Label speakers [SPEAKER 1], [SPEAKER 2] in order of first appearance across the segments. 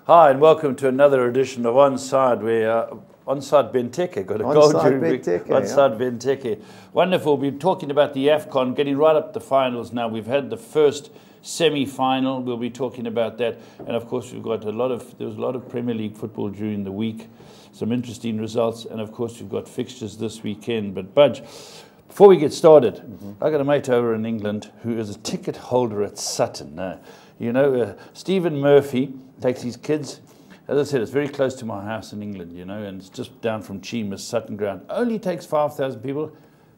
[SPEAKER 1] Hi, and welcome to another edition of Onside. We're Onside Benteke, got a goal during Onside Benteke. Wonderful. We're talking about the AFCON, getting right up to finals now. We've had the first semi-final. We'll be talking about that. And of course, we've got there was a lot of Premier League football during the week. Some interesting results. And of course, we've got fixtures this weekend. But Budge, before we get started, I got a mate over in England who is a ticket holder at Sutton. You know, Stephen Murphy takes his kids. As I said, it's very close to my house in England, you know, and it's just down from Cheemus, Sutton Ground. Only takes 5,000 people.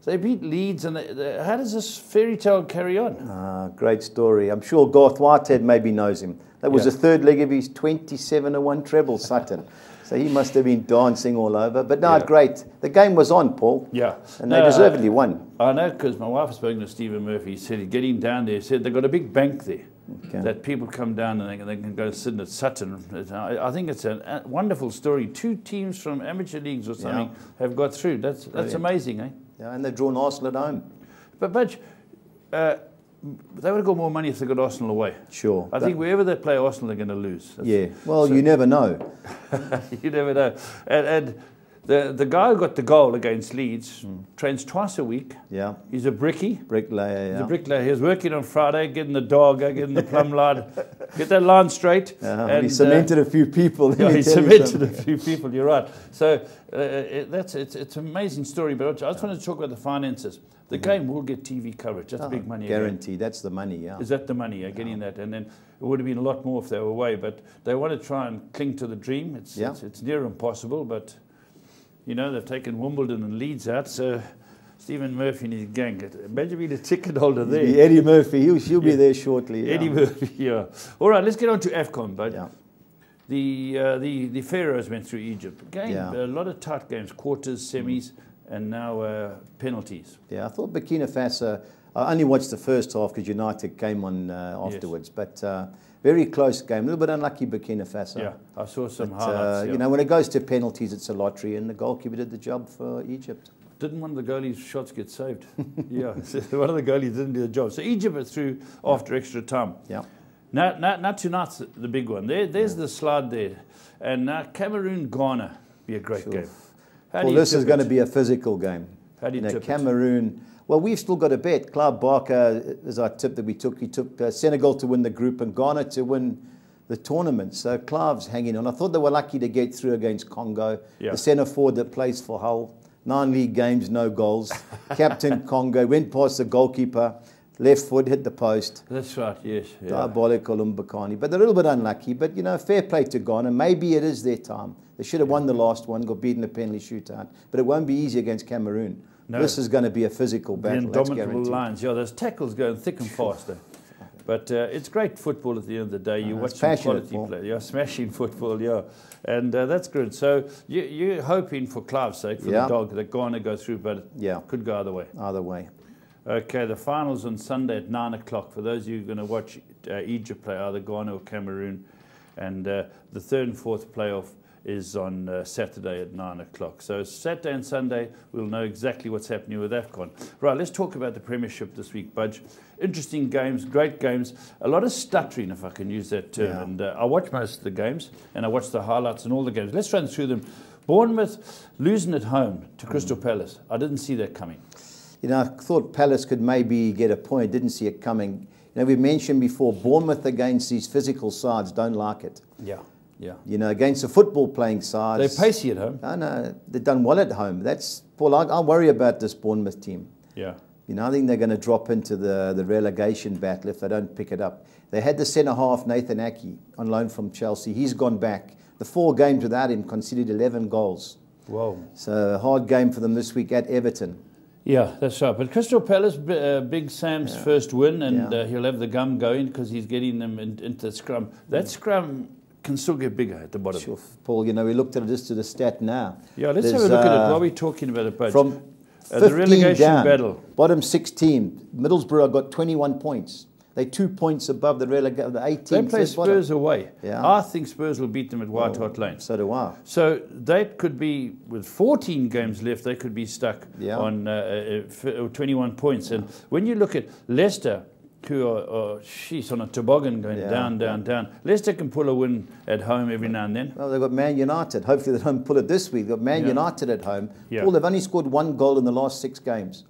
[SPEAKER 1] They beat Leeds, and how does this fairy tale carry on?
[SPEAKER 2] Great story. I'm sure Garth Whitehead maybe knows him. That was the third leg of his 27-1 treble, Sutton. So he must have been dancing all over. But no, great. The game was on, Paul.
[SPEAKER 1] Yeah.
[SPEAKER 2] And they deservedly won.
[SPEAKER 1] I know, because my wife was speaking to Stephen Murphy. He said, getting down there, he said they've got a big bank there. Okay. That people come down and they can go sit at Sutton. I think it's a wonderful story. 2 teams from amateur leagues or something have got through. That's amazing, eh?
[SPEAKER 2] Yeah, and they've drawn Arsenal at home.
[SPEAKER 1] But Budge, they would have got more money if they got Arsenal away.
[SPEAKER 2] Sure.
[SPEAKER 1] I think wherever they play Arsenal, they're going to lose.
[SPEAKER 2] Well, you never know.
[SPEAKER 1] You never know. And the guy who got the goal against Leeds trains twice a week.
[SPEAKER 2] Yeah.
[SPEAKER 1] He's a bricklayer.
[SPEAKER 2] He's
[SPEAKER 1] a bricklayer. He was working on Friday, getting the dog, getting the plumb line, get that line straight.
[SPEAKER 2] And he cemented a few people.
[SPEAKER 1] Yeah, he cemented a few people, you're right. So it's an amazing story, but I just wanted to talk about the finances. The game will get TV coverage. That's big money.
[SPEAKER 2] Guaranteed. Again. That's the money, yeah.
[SPEAKER 1] Is that the money, getting that? And then it would have been a lot more if they were away, but they want to try and cling to the dream. It's near impossible, but... You know, they've taken Wimbledon and Leeds out, so Stephen Murphy and his gang. Imagine being a ticket holder there.
[SPEAKER 2] Eddie Murphy, he'll be there shortly. Yeah.
[SPEAKER 1] Eddie Murphy, yeah. All right, let's get on to AFCON, bud.
[SPEAKER 2] Yeah.
[SPEAKER 1] The Pharaohs went through Egypt. Again, a lot of tight games, quarters, semis, and now penalties.
[SPEAKER 2] Yeah, I thought Burkina Faso, I only watched the first half because United came on afterwards, but... very close game. A little bit unlucky, Burkina Faso.
[SPEAKER 1] Yeah, I saw some highlights.
[SPEAKER 2] You know, when it goes to penalties, it's a lottery, and the goalkeeper did the job for Egypt.
[SPEAKER 1] Didn't one of the goalies' shots get saved? Yeah, one of the goalies didn't do the job. So Egypt are through after extra time.
[SPEAKER 2] Yeah.
[SPEAKER 1] Now tonight's the big one. There's the slide there. And now Cameroon-Ghana be a great game.
[SPEAKER 2] Well, this is going to be a physical game.
[SPEAKER 1] How do you tip it?
[SPEAKER 2] Cameroon... Well, we've still got a bet. Clive Barker, as our tip that we took, he took Senegal to win the group and Ghana to win the tournament. So Clive's hanging on. I thought they were lucky to get through against Congo. Yeah. The centre forward that plays for Hull, 9 league games, no goals. Captain Congo, went past the goalkeeper, left foot, hit the post.
[SPEAKER 1] That's right, yes. Yeah.
[SPEAKER 2] Diabolical Mbakani. But they're a little bit unlucky. But, you know, fair play to Ghana. Maybe it is their time. They should have won the last one, got beaten in a penalty shootout. But it won't be easy against Cameroon. No. This is going to be a physical battle.
[SPEAKER 1] The indomitable lines. Yeah, there's tackles going thick and fast. But it's great football at the end of the day. You watch some quality play. Yeah, smashing football, yeah. And that's good. So you're hoping for Clive's sake, for the dog, that Ghana go through, but it could go either way.
[SPEAKER 2] Either way.
[SPEAKER 1] Okay, the finals on Sunday at 9 o'clock. For those of you who are going to watch Egypt play, either Ghana or Cameroon. And the third and fourth playoff is on Saturday at 9 o'clock. So Saturday and Sunday, we'll know exactly what's happening with AFCON. Right, let's talk about the Premiership this week, Budge. Interesting games, great games, a lot of stuttering, if I can use that term. Yeah. And I watch most of the games, and I watch the highlights and all the games. Let's run through them. Bournemouth losing at home to Crystal Palace. I didn't see that coming.
[SPEAKER 2] You know, I thought Palace could maybe get a point. Didn't see it coming. You know, we've mentioned before, Bournemouth against these physical sides don't like it.
[SPEAKER 1] Yeah. Yeah.
[SPEAKER 2] You know, against the football playing sides.
[SPEAKER 1] They're pacey at home.
[SPEAKER 2] I know. They've done well at home. That's, Paul, I worry about this Bournemouth team.
[SPEAKER 1] Yeah.
[SPEAKER 2] You know, I think they're going to drop into the relegation battle if they don't pick it up. They had the centre-half, Nathan Aki, on loan from Chelsea. He's gone back. The 4 games without him conceded 11 goals.
[SPEAKER 1] Whoa.
[SPEAKER 2] So a hard game for them this week at Everton.
[SPEAKER 1] Yeah, that's right. But Crystal Palace, Big Sam's first win, and he'll have the gum going because he's getting them into the scrum. That scrum can still get bigger at the bottom.
[SPEAKER 2] Sure, Paul, you know, we looked at just to the stat now.
[SPEAKER 1] Yeah, let's have a look at it while we're talking about it, Budge.
[SPEAKER 2] From
[SPEAKER 1] the relegation
[SPEAKER 2] down,
[SPEAKER 1] battle.
[SPEAKER 2] Bottom 6 team, Middlesbrough got 21 points. They're 2 points above the 18th.
[SPEAKER 1] They play Spurs away.
[SPEAKER 2] Yeah.
[SPEAKER 1] I think Spurs will beat them at White Hart Lane.
[SPEAKER 2] So do I.
[SPEAKER 1] So that could be, with 14 games left, they could be stuck on 21 points. And when you look at Leicester, who are she's on a toboggan going down. Leicester can pull a win at home every now and then.
[SPEAKER 2] Well, they've got Man United. Hopefully they don't pull it this week. They've got Man United at home.
[SPEAKER 1] Yeah.
[SPEAKER 2] Paul, they've only scored 1 goal in the last 6 games.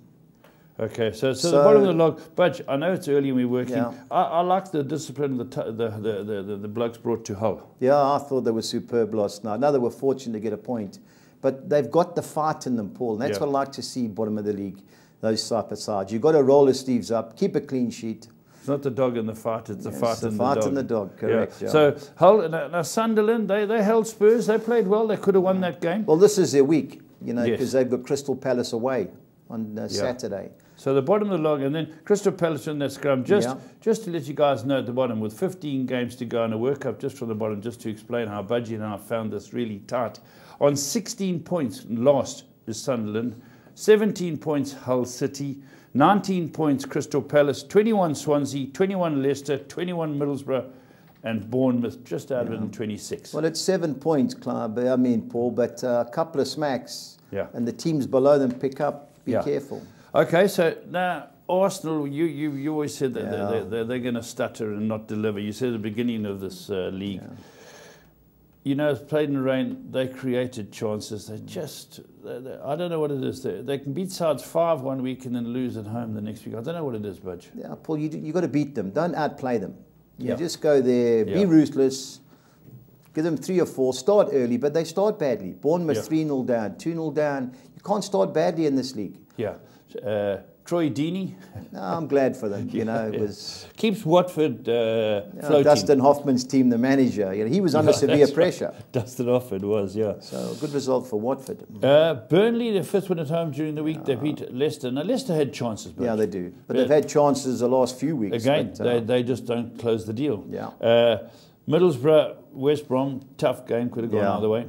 [SPEAKER 1] Okay, so the bottom of the log. But I know it's early and we're working.
[SPEAKER 2] Yeah.
[SPEAKER 1] I like the discipline the blokes brought to Hull.
[SPEAKER 2] Yeah, I thought they were superb last night. Now they were fortunate to get a point. But they've got the fight in them, Paul. And that's what I like to see bottom of the league. Those type of sides. You've got to roll the sleeves up, keep a clean sheet.
[SPEAKER 1] It's not the dog in the fight, it's the fight in the dog.
[SPEAKER 2] It's the fight in the dog, correct.
[SPEAKER 1] Yeah. So Hull, now Sunderland, they held Spurs, they played well, they could have won that game.
[SPEAKER 2] Well, this is their week, you know, because they've got Crystal Palace away on Saturday.
[SPEAKER 1] So the bottom of the log, and then Crystal Palace in that scrum, just to let you guys know at the bottom, with 15 games to go and a World Cup just from the bottom, just to explain how Budgie and I found this really tight. On 16 points, last is Sunderland, 17 points Hull City, 19 points Crystal Palace, 21 Swansea, 21 Leicester, 21 Middlesbrough, and Bournemouth just out of it in 26.
[SPEAKER 2] Well, it's 7 points, Clive, I mean, Paul, but a couple of smacks, and the teams below them pick up. Be careful. Okay,
[SPEAKER 1] so now Arsenal, you always said that they're going to stutter and not deliver. You said at the beginning of this league. Yeah. You know, played in the rain, they created chances. They just, I don't know what it is. They can beat sides 5 one week and then lose at home the next week. I don't know what it is, Budge.
[SPEAKER 2] Yeah, Paul, you got to beat them. Don't outplay them. You just go there, be ruthless, give them 3 or 4, start early, but they start badly. Bournemouth 3-0 down, 2-0 down. You can't start badly in this league.
[SPEAKER 1] Yeah. Troy Deeney.
[SPEAKER 2] No, I'm glad for them. You know, it was
[SPEAKER 1] keeps Watford floating.
[SPEAKER 2] Dustin Hoffman's team, the manager. You know, he was under severe pressure.
[SPEAKER 1] Right. Dustin Hoffman was,
[SPEAKER 2] So good result for Watford.
[SPEAKER 1] Burnley, their 5th win at home during the week. They beat Leicester. Now Leicester had chances.
[SPEAKER 2] Yeah, they do. But they've had chances the last few weeks.
[SPEAKER 1] Again, they just don't close the deal.
[SPEAKER 2] Yeah.
[SPEAKER 1] Middlesbrough, West Brom, tough game. Could have gone either way.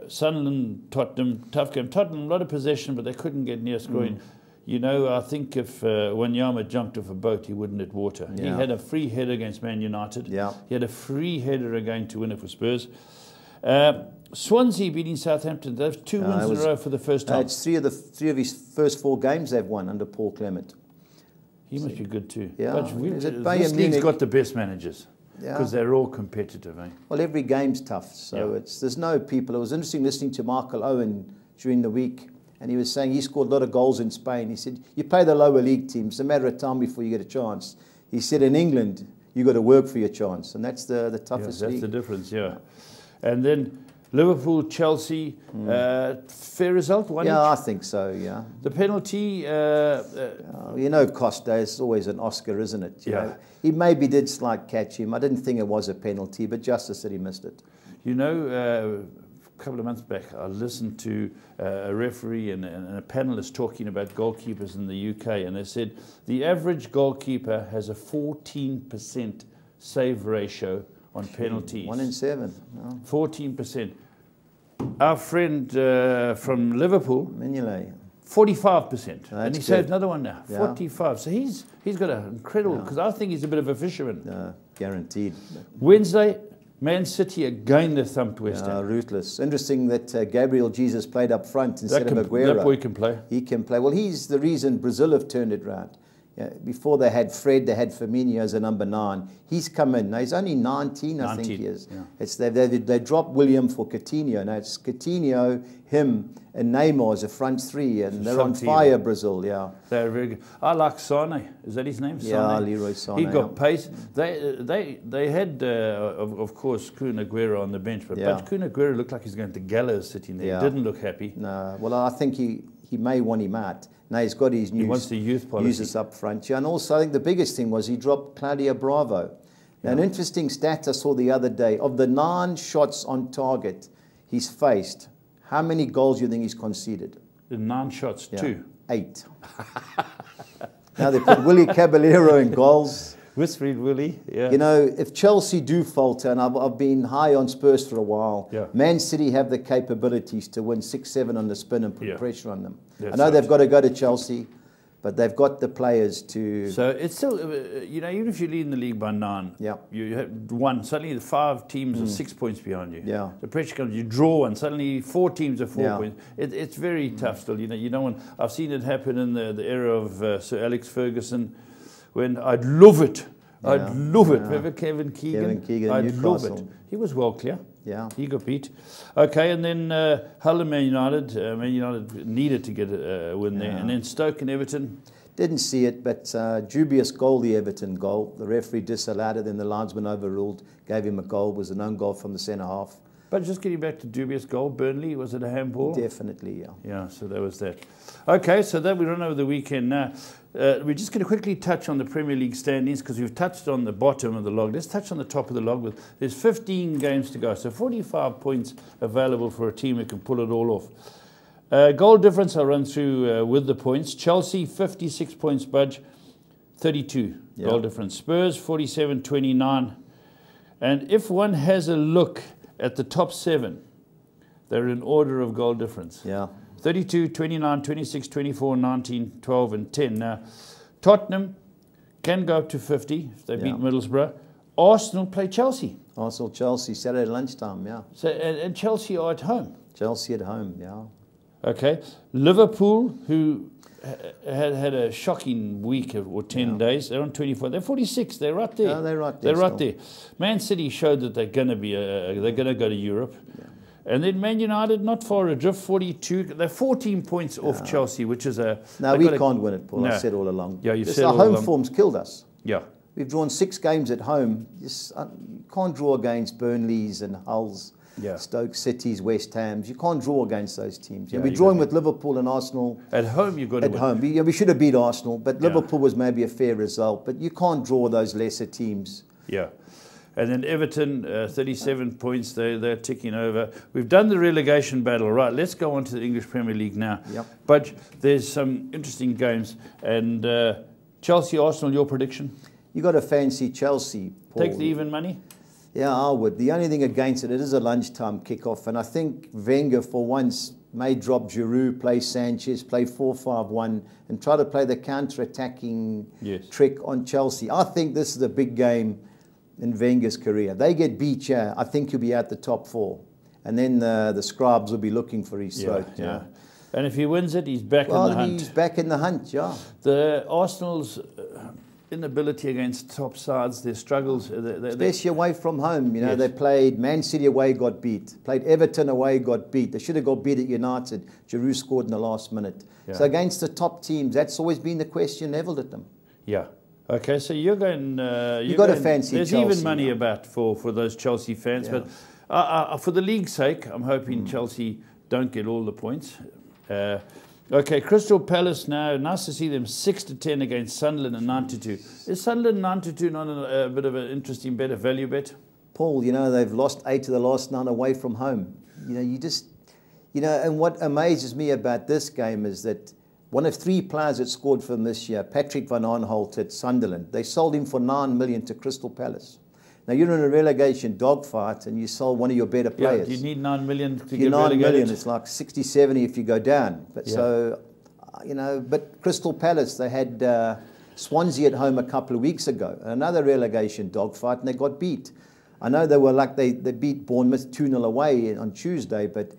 [SPEAKER 1] Sunderland, Tottenham, tough game. Tottenham, a lot of possession, but they couldn't get near scoring. You know, I think if Wanyama jumped off a boat, he wouldn't hit water. He had a free header against Man United.
[SPEAKER 2] Yeah.
[SPEAKER 1] He had a free header again to win it for Spurs. Swansea beating Southampton. They have 2 wins in a row for the first time.
[SPEAKER 2] It's three of his first 4 games they've won under Paul Clement.
[SPEAKER 1] He must be good too.
[SPEAKER 2] Yeah.
[SPEAKER 1] But this league's got the best managers. Because they're all competitive, eh?
[SPEAKER 2] Well, every game's tough, so there's no people. It was interesting listening to Michael Owen during the week, and he was saying he scored a lot of goals in Spain. He said, you play the lower league teams, it's a matter of time before you get a chance. He said, in England, you've got to work for your chance, and that's the toughest league.
[SPEAKER 1] That's the difference, And then Liverpool, Chelsea, fair result, 1-1.
[SPEAKER 2] Yeah, I think so, yeah.
[SPEAKER 1] The penalty...
[SPEAKER 2] you know Costa is always an Oscar, isn't it? You know, he maybe did slight catch him. I didn't think it was a penalty, but Justice said he missed it.
[SPEAKER 1] You know, a couple of months back, I listened to a referee and a panelist talking about goalkeepers in the UK, and they said the average goalkeeper has a 14% save ratio on penalties.
[SPEAKER 2] 1 in 7.
[SPEAKER 1] 14%. Our friend from Liverpool,
[SPEAKER 2] Mignolet,
[SPEAKER 1] 45%. And he saved another one now, 45. So he's got an incredible, because I think he's a bit of a fisherman.
[SPEAKER 2] Guaranteed.
[SPEAKER 1] Wednesday, Man City again, they thumped West Ham.
[SPEAKER 2] Ruthless. Interesting that Gabriel Jesus played up front instead of Aguero.
[SPEAKER 1] That boy can play.
[SPEAKER 2] He can play. Well, he's the reason Brazil have turned it round. Before they had Fred, they had Firmino as a number 9. He's come in. Now, he's only 19, I think he is. Yeah. They dropped William for Coutinho. Now, it's Coutinho, him, and Neymar as a front 3, and they're on fire, Brazil,
[SPEAKER 1] They're very good. I like Sane. Is that his name?
[SPEAKER 2] Yeah, Leroy Sane.
[SPEAKER 1] He got pace. They had, of course, Kun Aguero on the bench, but Kun Aguero looked like he's going to gallows sitting there. He didn't look happy.
[SPEAKER 2] No, well, I think he may want him out. Now he's got his
[SPEAKER 1] he wants the youth policy.
[SPEAKER 2] Users up front. And also I think the biggest thing was he dropped Claudio Bravo. Now, an interesting stat I saw the other day, of the 9 shots on target he's faced, how many goals do you think he's conceded?
[SPEAKER 1] The 9 shots, 2.
[SPEAKER 2] 8. Now they put Willie Caballero in goals.
[SPEAKER 1] Whispered Willie,
[SPEAKER 2] You know, if Chelsea do falter, and I've been high on Spurs for a while, Man City have the capabilities to win 6-7 on the spin and put pressure on them. I know they've got to go to Chelsea, But they've got the players to...
[SPEAKER 1] So it's still, you know, even if you lead in the league by 9, you have one, suddenly the 5 teams are 6 points behind you.
[SPEAKER 2] Yeah.
[SPEAKER 1] The pressure comes, you draw one, suddenly 4 teams are 4 points. It's very tough still. You know, you don't want... I've seen it happen in the era of Sir Alex Ferguson, when I'd love it. I'd love it. Remember Kevin Keegan? I'd love it. He was well clear.
[SPEAKER 2] Yeah.
[SPEAKER 1] He got beat. Okay, and then Hull and Man United. Man United needed to get a win there. And then Stoke and Everton.
[SPEAKER 2] Didn't see it, but dubious goal, the Everton goal. The referee disallowed it, then the linesman overruled, gave him a goal. It was an own goal from the centre half.
[SPEAKER 1] But just getting back to dubious goal, Burnley, was it a handball?
[SPEAKER 2] Definitely, yeah.
[SPEAKER 1] Yeah, so that was that. Okay, so that we run over the weekend now. We're just going to quickly touch on the Premier League standings because we've touched on the bottom of the log. Let's touch on the top of the log. There's 15 games to go, so 45 points available for a team who can pull it all off. Goal difference I'll run through with the points. Chelsea, 56 points, Budge, 32 goal difference. Spurs, 47-29. And if one has a look at the top 7, they're in order of goal difference.
[SPEAKER 2] Yeah.
[SPEAKER 1] 32, 29, 26, 24, 19, 12 and 10. Now, Tottenham can go up to 50 if they beat Middlesbrough. Arsenal play Chelsea.
[SPEAKER 2] Arsenal, Chelsea, Saturday lunchtime, yeah.
[SPEAKER 1] So, and Chelsea are at home.
[SPEAKER 2] Chelsea at home, yeah.
[SPEAKER 1] Okay. Liverpool, who had a shocking week or 10 days, they're on 24. They're 46. They're right there.
[SPEAKER 2] No, they're right there.
[SPEAKER 1] They're right there. Man City showed that they're going to be. They're going to go to Europe. Yeah. And then Man United, not far adrift, 42. They're 14 points off Chelsea, which is a...
[SPEAKER 2] No, we can't win it, Paul. No. I've said all along.
[SPEAKER 1] Yeah, you've said all
[SPEAKER 2] along. Our
[SPEAKER 1] home
[SPEAKER 2] form's killed us.
[SPEAKER 1] Yeah.
[SPEAKER 2] We've drawn 6 games at home. You can't draw against Burnleys and Hulls, Stoke Cities, West Hams. You can't draw against those teams. We're drawing with Liverpool and Arsenal.
[SPEAKER 1] At home, you've got to win.
[SPEAKER 2] At home. We should have beat Arsenal, but Liverpool was maybe a fair result. But you can't draw those lesser teams.
[SPEAKER 1] Yeah. And then Everton, 37 points, they're ticking over. We've done the relegation battle. Right, let's go on to the English Premier League now.
[SPEAKER 2] Yep.
[SPEAKER 1] But there's some interesting games. And Chelsea, Arsenal, your prediction?
[SPEAKER 2] You got to fancy Chelsea, Paul.
[SPEAKER 1] Take the even money?
[SPEAKER 2] Yeah, I would. The only thing against it is a lunchtime kickoff. And I think Wenger, for once, may drop Giroud, play Sanchez, play 4-5-1, and try to play the counter-attacking trick on Chelsea. I think this is a big game in Wenger's career. They get beat, I think he'll be out the top 4. And then the scribes will be looking for his throat.
[SPEAKER 1] Yeah. And if he wins it, he's back in the hunt.
[SPEAKER 2] He's back in the hunt, yeah.
[SPEAKER 1] The Arsenal's inability against top sides, their struggles.
[SPEAKER 2] Especially away from home. You know, they played Man City away, got beat. Played Everton away, got beat. They should have got beat at United. Giroud scored in the last minute. Yeah. So against the top teams, that's always been the question leveled at them.
[SPEAKER 1] Yeah. Okay, so you're going...
[SPEAKER 2] you've got to fancy
[SPEAKER 1] There's
[SPEAKER 2] Chelsea,
[SPEAKER 1] even money about for those Chelsea fans. But for the league's sake, I'm hoping Chelsea don't get all the points. Okay, Crystal Palace now. Nice to see them 6-10 against Sunderland and 9-2. Is Sunderland 9-2 not a bit of an interesting bet, a value bet?
[SPEAKER 2] Paul, you know, they've lost 8 of the last 9 away from home. You know, you just... You know, and what amazes me about this game is that one of 3 players that scored for them this year, Patrick van Aanholt at Sunderland, they sold him for 9 million to Crystal Palace. Now, you're in a relegation dogfight and you sold one of your better players.
[SPEAKER 1] Yeah, you need 9 million to get relegated.
[SPEAKER 2] 9 million, it's like 60, 70 if you go down. But so, you know, but Crystal Palace, they had Swansea at home a couple of weeks ago, another relegation dogfight, and they got beat. I know they were like, they beat Bournemouth 2-0 away on Tuesday, but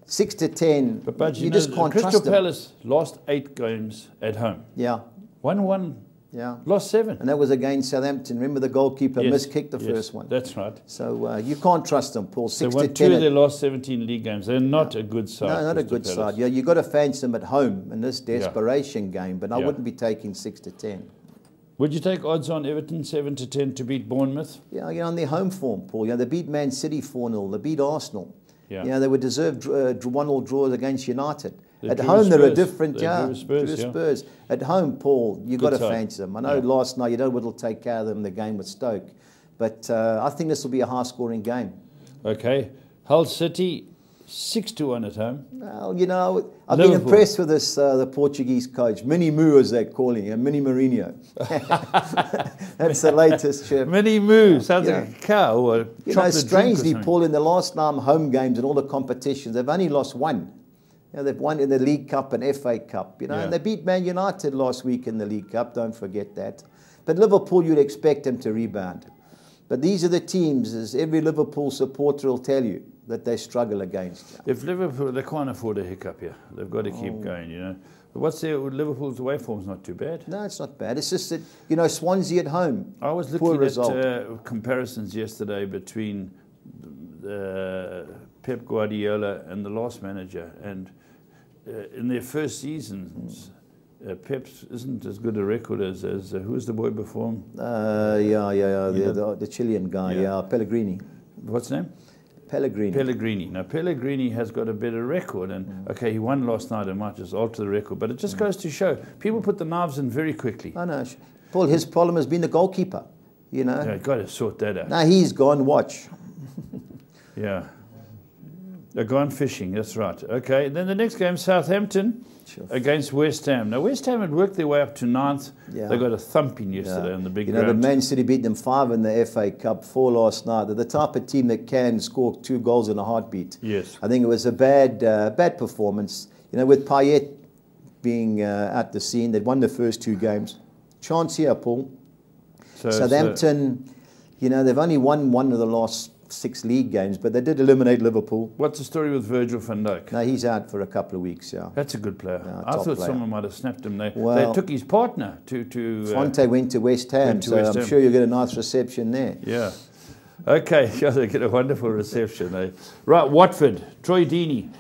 [SPEAKER 2] 6-10,
[SPEAKER 1] but
[SPEAKER 2] you just can't trust them.
[SPEAKER 1] Crystal Palace lost 8 games at home.
[SPEAKER 2] Yeah.
[SPEAKER 1] 1-1.
[SPEAKER 2] Yeah.
[SPEAKER 1] Lost 7.
[SPEAKER 2] And that was against Southampton. Remember the goalkeeper miskicked the first one.
[SPEAKER 1] That's right.
[SPEAKER 2] So you can't trust them, Paul. 6-10.
[SPEAKER 1] They won 2 of their last 17 league games. They're not a good side.
[SPEAKER 2] No, not a good side. Yeah, you've got to fancy them at home in this desperation game, but I wouldn't be taking 6-10.
[SPEAKER 1] Would you take odds on Everton 7-10 to beat Bournemouth?
[SPEAKER 2] Yeah, you know, on their home form, Paul. You know, they beat Man City 4-0. They beat Arsenal.
[SPEAKER 1] Yeah.
[SPEAKER 2] You know, they would deserve 1-1 draws against United. At home, they're a different, Spurs. At home, Paul, you've got to fancy them. I know last night you know what will take care of them in the game with Stoke, but I think this will be a high-scoring game.
[SPEAKER 1] Okay. Hull City, 6-1 at home.
[SPEAKER 2] Well, you know, I've been impressed with this, the Portuguese coach, Mini Moo as they're calling him, Mini Mourinho. That's the latest chip.
[SPEAKER 1] Mini Moo, sounds like a cow or a chocolate
[SPEAKER 2] strangely, Paul, in the last 9 home games and all the competitions, they've only lost 1. You know, they've won in the League Cup and FA Cup, you know, and they beat Man United last week in the League Cup, don't forget that. But Liverpool, you'd expect them to rebound. But these are the teams, as every Liverpool supporter will tell you, that they struggle against.
[SPEAKER 1] If Liverpool, they can't afford a hiccup here. They've got to keep going, you know. But what's their, Liverpool's away form's not too bad.
[SPEAKER 2] No, it's not bad. It's just that, you know, Swansea at home.
[SPEAKER 1] I was looking at comparisons yesterday between Pep Guardiola and the last manager, and in their first seasons, Pep's isn't as good a record as who's the boy before him?
[SPEAKER 2] The Chilean guy, Pellegrini.
[SPEAKER 1] What's his name?
[SPEAKER 2] Pellegrini.
[SPEAKER 1] Now, Pellegrini has got a better record, and okay, he won last night and might just alter the record, but it just goes to show people put the knives in very quickly.
[SPEAKER 2] I know. Paul, his problem has been the goalkeeper, you know.
[SPEAKER 1] Yeah, got to sort that out.
[SPEAKER 2] Now he's gone, watch.
[SPEAKER 1] Yeah. They're gone fishing, that's right. Okay, then the next game, Southampton against West Ham. Now, West Ham had worked their way up to 9th. Yeah. They got a thumping yesterday on the big ground.
[SPEAKER 2] You know, the Man City beat them 5 in the FA Cup, 4 last night. They're the type of team that can score 2 goals in a heartbeat.
[SPEAKER 1] Yes.
[SPEAKER 2] I think it was a bad performance. You know, with Payet being at the scene, they'd won the first 2 games. Chance here, Paul. Southampton, you know, they've only won 1 of the last 6 league games, but they did eliminate Liverpool.
[SPEAKER 1] What's the story with Virgil van Dijk?
[SPEAKER 2] No, he's out for a couple of weeks, yeah.
[SPEAKER 1] That's a good player.
[SPEAKER 2] Yeah,
[SPEAKER 1] I thought someone might have snapped him. They took his partner to
[SPEAKER 2] Fonte went to West Ham, I'm sure you'll get a nice reception there.
[SPEAKER 1] Yeah. Okay, yeah, they get a wonderful reception. Right, Watford, Troy Deeney.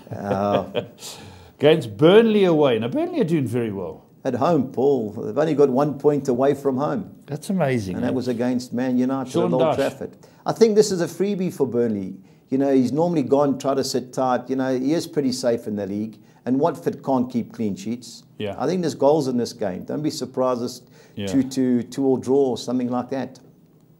[SPEAKER 1] Against Burnley away. Now, Burnley are doing very well.
[SPEAKER 2] At home, Paul. They've only got 1 point away from home.
[SPEAKER 1] That's amazing.
[SPEAKER 2] And that was against Man United at Old Trafford. I think this is a freebie for Burnley. You know, he's normally gone, try to sit tight. You know, he is pretty safe in the league. And Watford can't keep clean sheets.
[SPEAKER 1] Yeah.
[SPEAKER 2] I think there's goals in this game. Don't be surprised if 2-2 draw or something like that.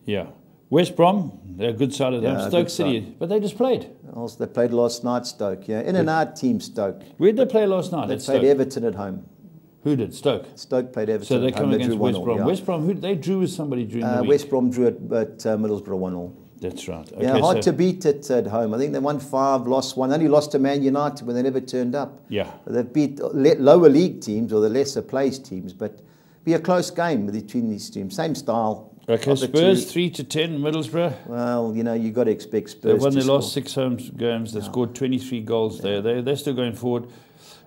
[SPEAKER 1] Yeah. West Brom, they're a good side of them. Stoke City, but they just played.
[SPEAKER 2] Also, they played last night, Stoke. Yeah, in and out team, Stoke.
[SPEAKER 1] Where did they play last night?
[SPEAKER 2] They played Everton at home.
[SPEAKER 1] Who did? Stoke?
[SPEAKER 2] Stoke played Everton.
[SPEAKER 1] So they come against West Brom.
[SPEAKER 2] Yeah.
[SPEAKER 1] West Brom, they drew with somebody during the week.
[SPEAKER 2] West Brom drew at Middlesbrough 1-1.
[SPEAKER 1] That's right. Okay,
[SPEAKER 2] yeah, hard to beat it at home. I think they won 5, lost 1. Only lost to Man United when they never turned up.
[SPEAKER 1] Yeah.
[SPEAKER 2] They've beat lower league teams or the lesser placed teams, but be a close game between these teams. Same style.
[SPEAKER 1] Okay, Spurs 3-10, Middlesbrough.
[SPEAKER 2] Well, you know, you've got to expect Spurs.
[SPEAKER 1] They've won their last 6 home games. They've scored 23 goals there. They're still going forward.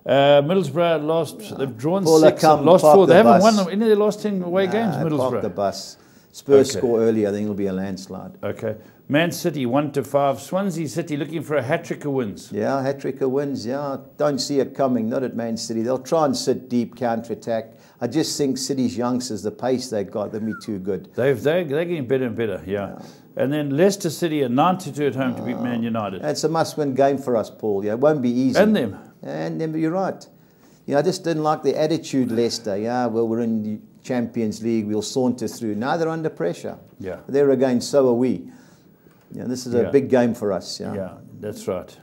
[SPEAKER 1] Middlesbrough lost. They've drawn 6 and lost 4. They haven't won any of their last 10 away games, Middlesbrough.
[SPEAKER 2] Park the bus. Spurs score early. I think it'll be a landslide.
[SPEAKER 1] Okay. Man City 1-5. Swansea City looking for a hat-trick of wins.
[SPEAKER 2] Yeah, hat-trick of wins. Yeah, don't see it coming. Not at Man City. They'll try and sit deep, counter-attack. I just think City's youngsters, the pace they've got, they'll be too good.
[SPEAKER 1] They're getting better and better, yeah. And then Leicester City at 9-2 at home to beat Man United.
[SPEAKER 2] It's a must-win game for us, Paul. Yeah, it won't be easy.
[SPEAKER 1] And them.
[SPEAKER 2] And them, you're right. You know, I just didn't like the attitude, Leicester. Yeah, well, we're in the Champions League, we'll saunter through. Now they're under pressure.
[SPEAKER 1] Yeah.
[SPEAKER 2] There again, so are we. Yeah, this is a big game for us. Yeah.
[SPEAKER 1] Yeah, that's right.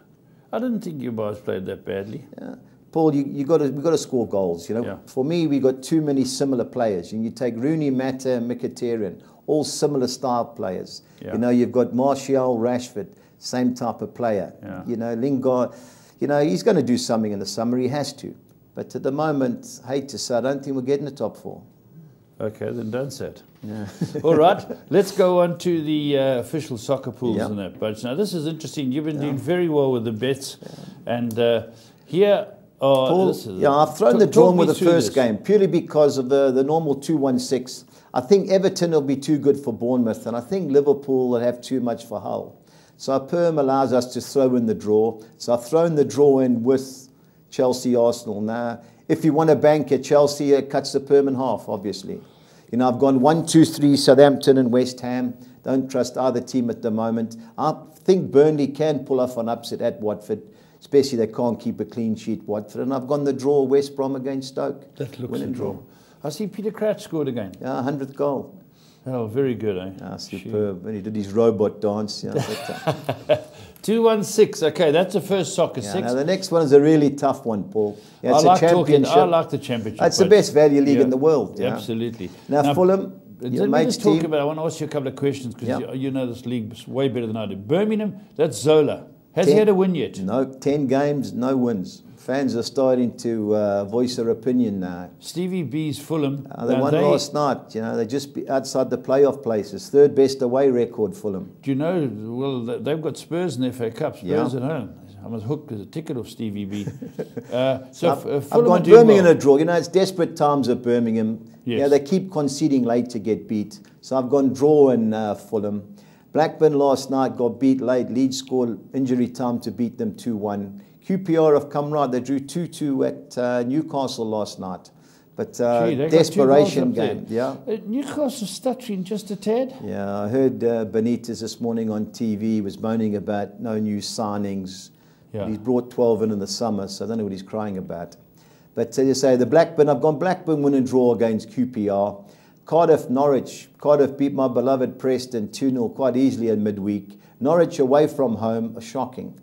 [SPEAKER 1] I didn't think you guys played that badly.
[SPEAKER 2] Yeah. Paul, we've got to score goals. You know, for me, we got too many similar players. And you take Rooney, Mata, and Mkhitaryan, all similar style players. Yeah. You know, you've got Martial, Rashford, same type of player. Yeah. You know, Lingard, you know, he's going to do something in the summer. He has to. But at the moment, I hate to say, I don't think we'll get in the top 4.
[SPEAKER 1] Okay, then don't say it. Yeah. All right, let's go on to the official soccer pools and that. But now this is interesting. You've been doing very well with the bets, and here.
[SPEAKER 2] Paul, I've thrown the draw with the first game purely because of the normal 2-1-6. I think Everton will be too good for Bournemouth, and I think Liverpool will have too much for Hull. So our perm allows us to throw in the draw. So I've thrown the draw in with Chelsea, Arsenal. Now, if you want to bank at Chelsea, it cuts the perm in half, obviously. You know, I've gone 1-2-3, Southampton and West Ham. Don't trust either team at the moment. I think Burnley can pull off an upset at Watford. Especially they can't keep a clean sheet, Watford. And I've gone the draw, West Brom against Stoke.
[SPEAKER 1] That looks a draw. I see Peter Crouch scored again.
[SPEAKER 2] Yeah, 100th goal.
[SPEAKER 1] Oh, very good, eh?
[SPEAKER 2] Ah, superb. And he did his robot dance. Yeah,
[SPEAKER 1] 2-1-6. Okay, that's the first soccer 6.
[SPEAKER 2] Now the next one is a really tough one, Paul. Yeah, it's
[SPEAKER 1] I
[SPEAKER 2] a championship.
[SPEAKER 1] I like the championship.
[SPEAKER 2] It's the best value league in the world.
[SPEAKER 1] Yeah. Absolutely.
[SPEAKER 2] Now Fulham, your mate's team.
[SPEAKER 1] I want to ask you a couple of questions because you know this league way better than I do. Birmingham, that's Zola. Has he had a win yet?
[SPEAKER 2] No, 10 games, no wins. Fans are starting to voice their opinion now.
[SPEAKER 1] Stevie B's Fulham.
[SPEAKER 2] They won last night. They're just outside the playoff places. Third best away record, Fulham.
[SPEAKER 1] Do you know, well, they've got Spurs in the FA Cup. Spurs at home. I was hooked with a ticket off Stevie B.
[SPEAKER 2] I've gone Birmingham a draw. It's desperate times at Birmingham.
[SPEAKER 1] Yes.
[SPEAKER 2] They keep conceding late to get beat. So I've gone draw in Fulham. Blackburn last night got beat late. Leeds scored injury time to beat them 2-1. QPR have come right. They drew 2-2 at Newcastle last night. But desperation game. Yeah.
[SPEAKER 1] Newcastle stuttering just a tad.
[SPEAKER 2] Yeah, I heard Benitez this morning on TV. He was moaning about no new signings. Yeah. He's brought 12 in the summer, so I don't know what he's crying about. But you say the Blackburn, I've gone Blackburn win and draw against QPR. Cardiff, Norwich. Cardiff beat my beloved Preston 2-0 quite easily in midweek. Norwich away from home, shocking.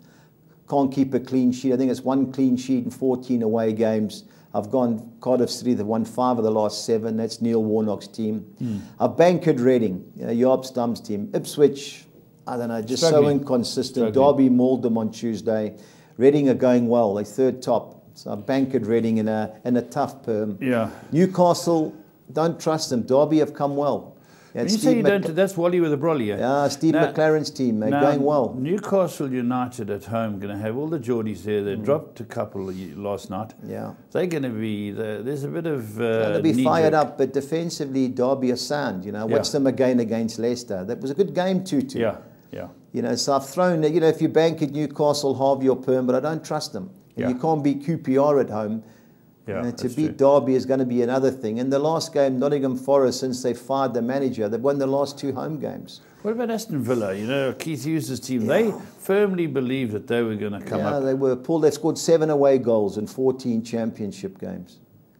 [SPEAKER 2] Can't keep a clean sheet. I think it's 1 clean sheet in 14 away games. I've gone Cardiff City, they've won 5 of the last 7. That's Neil Warnock's team. I've bankered Reading, Job Stump's team. Ipswich, I don't know, just so inconsistent. Derby mauled them on Tuesday. Reading are going well. They're third top. So I've bankered Reading in a tough perm.
[SPEAKER 1] Yeah.
[SPEAKER 2] Newcastle, don't trust them. Derby have come well.
[SPEAKER 1] When you say you don't, that's Wally with a brolly.
[SPEAKER 2] Yeah, Steve McLaren's team, they're going well.
[SPEAKER 1] Newcastle United at home going to have all the Geordies there. They dropped a couple last night.
[SPEAKER 2] Yeah.
[SPEAKER 1] They're going to be, there's a bit of
[SPEAKER 2] they'll be fired up, but defensively, Derby are sound. Watch them again against Leicester. That was a good game, 2-2.
[SPEAKER 1] Yeah, yeah.
[SPEAKER 2] So I've thrown, if you bank at Newcastle, halve your perm, but I don't trust them. And you can't beat QPR at home.
[SPEAKER 1] Yeah,
[SPEAKER 2] to beat Derby is going to be another thing. And the last game, Nottingham Forest, since they fired the manager, they've won the last 2 home games.
[SPEAKER 1] What about Aston Villa? Keith Hughes' team, they firmly believed that they were going to come up.
[SPEAKER 2] Yeah, they were. Paul, they've scored 7 away goals in 14 championship games.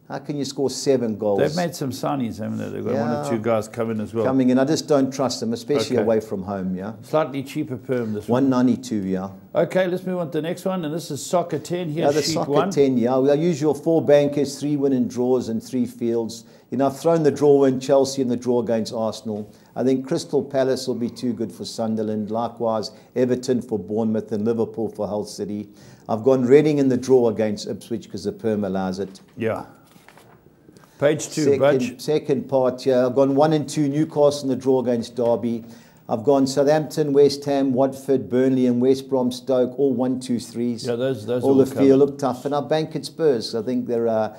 [SPEAKER 2] How can you score 7 goals?
[SPEAKER 1] They've made some signings, haven't they? They've got 1 or 2 guys coming as well.
[SPEAKER 2] Coming in. I just don't trust them, especially away from home,
[SPEAKER 1] Slightly cheaper perm this one.
[SPEAKER 2] 192,
[SPEAKER 1] Okay, let's move on to the next one, and this is Soccer 10. Here's
[SPEAKER 2] the
[SPEAKER 1] sheet
[SPEAKER 2] Soccer
[SPEAKER 1] 1.
[SPEAKER 2] 10, Our usual 4 bankers, 3 winning draws and 3 fields. I've thrown the draw in Chelsea and the draw against Arsenal. I think Crystal Palace will be too good for Sunderland. Likewise, Everton for Bournemouth and Liverpool for Hull City. I've gone Reading in the draw against Ipswich because the perm allows it.
[SPEAKER 1] Yeah. Page 2, Budge.
[SPEAKER 2] Second part, I've gone 1 and 2, Newcastle in the draw against Derby. I've gone Southampton, West Ham, Watford, Burnley and West Brom, Stoke, all 1-2-3s.
[SPEAKER 1] Yeah, those
[SPEAKER 2] all the field look tough. And I've banked Spurs. I think they're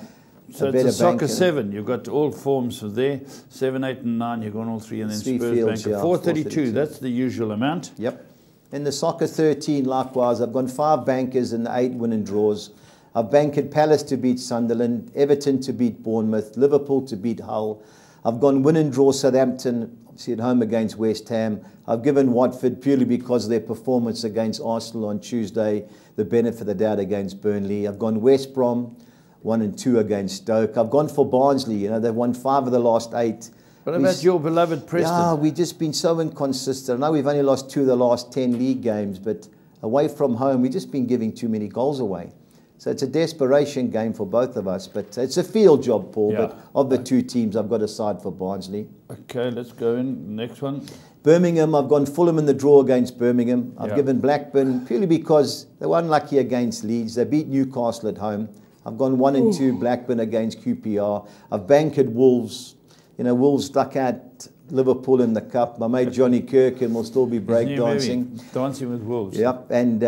[SPEAKER 1] so it's a Soccer 7. You've got all forms of there. 7, 8 and 9, you've gone all 3 and then
[SPEAKER 2] 3
[SPEAKER 1] Spurs
[SPEAKER 2] fields,
[SPEAKER 1] banker. 432, that's the usual amount.
[SPEAKER 2] Yep. In the Soccer 13, likewise, I've gone 5 bankers and 8 winning draws. I've banked Palace to beat Sunderland, Everton to beat Bournemouth, Liverpool to beat Hull. I've gone win and draw Southampton, obviously at home against West Ham. I've given Watford, purely because of their performance against Arsenal on Tuesday, the benefit of the doubt against Burnley. I've gone West Brom, 1 and 2 against Stoke. I've gone for Barnsley. They've won 5 of the last 8.
[SPEAKER 1] What about your beloved Preston?
[SPEAKER 2] Yeah, we've just been so inconsistent. I know we've only lost 2 of the last 10 league games, but away from home, we've just been giving too many goals away. So it's a desperation game for both of us, but it's a field job, Paul. Yeah. But of the 2 teams, I've got a side for Barnsley.
[SPEAKER 1] Okay, let's go in. Next one.
[SPEAKER 2] Birmingham, I've gone Fulham in the draw against Birmingham. I've given Blackburn, purely because they were unlucky against Leeds. They beat Newcastle at home. I've gone 1 and 2 Blackburn against QPR. I've bankered Wolves. Wolves stuck out Liverpool in the cup. My mate Johnny Kirkin will still be breakdancing.
[SPEAKER 1] Dancing with Wolves.
[SPEAKER 2] Yep, and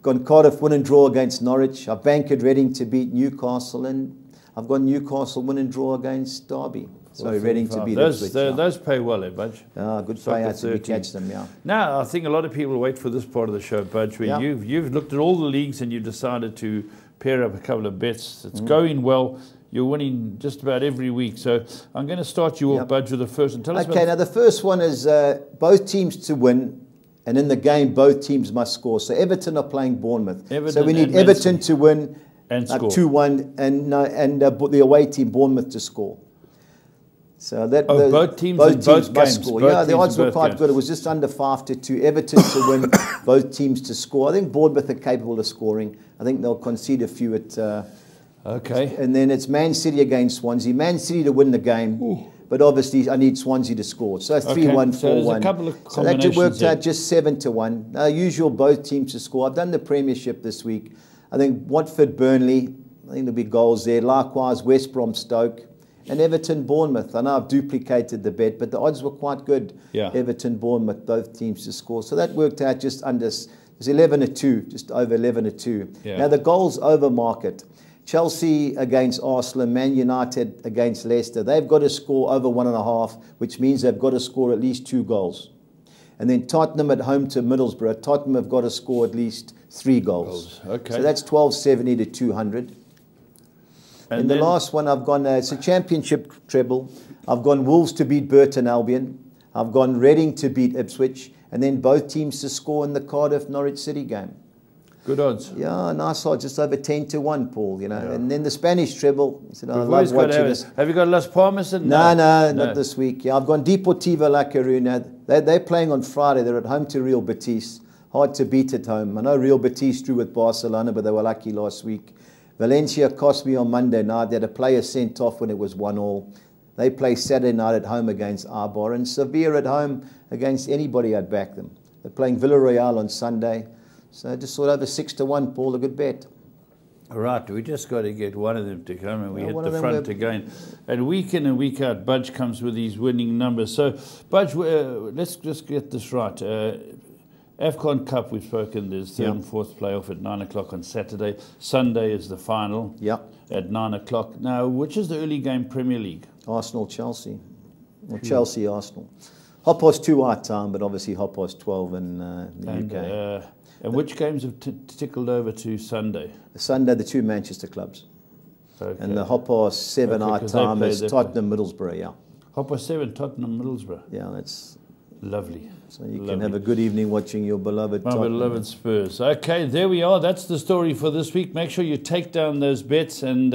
[SPEAKER 2] gone Cardiff win and draw against Norwich. I've banked Reading to beat Newcastle, and I've gone Newcastle win and draw against Derby. So Reading to beat Ipswich.
[SPEAKER 1] Those pay well, Budge.
[SPEAKER 2] Good payouts if you catch them,
[SPEAKER 1] Now, I think a lot of people wait for this part of the show, Budge, where you've looked at all the leagues and you've decided to pair up a couple of bets. It's going well. You're winning just about every week. So I'm going to start you off, Budge, with the first one. Tell us
[SPEAKER 2] now the first one is both teams to win, and in the game, both teams must score. So Everton are playing Bournemouth. So we need Everton to win
[SPEAKER 1] and score
[SPEAKER 2] 2-1, and the away team, Bournemouth, to score. So that
[SPEAKER 1] both teams must
[SPEAKER 2] score. The odds were quite good. It was just under 5-2. Everton to win, both teams to score. I think Bournemouth are capable of scoring. I think they'll concede a few at...
[SPEAKER 1] Okay.
[SPEAKER 2] And then it's Man City against Swansea. Man City to win the game. but obviously I need Swansea to score. So 3-1, 4-1.
[SPEAKER 1] So there's a couple of combinations.
[SPEAKER 2] So that worked out just 7-1. Usual both teams to score. I've done the Premiership this week. I think Watford, Burnley, I think there'll be goals there. Likewise, West Brom, Stoke, and Everton, Bournemouth. I know I've duplicated the bet, but the odds were quite good.
[SPEAKER 1] Yeah.
[SPEAKER 2] Everton, Bournemouth, both teams to score. So that worked out just under, it was 11-2, just over 11-2.
[SPEAKER 1] Yeah.
[SPEAKER 2] Now the goals over market. Chelsea against Arsenal, Man United against Leicester. They've got to score over 1.5, which means they've got to score at least 2 goals. And then Tottenham at home to Middlesbrough. Tottenham have got to score at least 3 goals.
[SPEAKER 1] Okay.
[SPEAKER 2] So that's 1270 to 200. And the last one I've gone, it's a championship treble. I've gone Wolves to beat Burton Albion. I've gone Reading to beat Ipswich. And then both teams to score in the Cardiff-Norwich City game.
[SPEAKER 1] Good odds.
[SPEAKER 2] Yeah, nice odds, just over 10-1, Paul, you know. Yeah. And then the Spanish treble. I said, I
[SPEAKER 1] love
[SPEAKER 2] watching this.
[SPEAKER 1] Have you got Las Palmas?
[SPEAKER 2] No, not this week. Yeah, I've gone Deportivo La Coruña. They're playing on Friday. They're at home to Real Betis. Hard to beat at home. I know Real Betis drew with Barcelona, but they were lucky last week. Valencia cost me on Monday night. They had a player sent off when it was 1-1. They play Saturday night at home against Eibar. And Sevilla at home against anybody, I'd back them. They're playing Villarreal on Sunday. So I just thought over 6-1, Paul, a good bet.
[SPEAKER 1] Right, we just got to get one of them to come and we hit the front again. And week in and week out, Budge comes with these winning numbers. So, Budge, let's just get this right. AFCON Cup, we've spoken, there's third and fourth playoff at 9 o'clock on Saturday. Sunday is the final at 9 o'clock. Now, which is the early game Premier League?
[SPEAKER 2] Arsenal-Chelsea. Or Chelsea-Arsenal. 2:30 our time, but obviously 12 in the UK.
[SPEAKER 1] And which games have tickled over to Sunday?
[SPEAKER 2] Sunday, the 2 Manchester clubs.
[SPEAKER 1] Okay.
[SPEAKER 2] And the 7:30 our time is Tottenham-Middlesbrough,
[SPEAKER 1] 7:30, Tottenham-Middlesbrough.
[SPEAKER 2] Yeah, that's
[SPEAKER 1] lovely.
[SPEAKER 2] So you can have a good evening watching your beloved Tottenham.
[SPEAKER 1] My beloved Spurs. Okay, there we are. That's the story for this week. Make sure you take down those bets and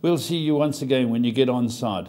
[SPEAKER 1] we'll see you once again when you get onside.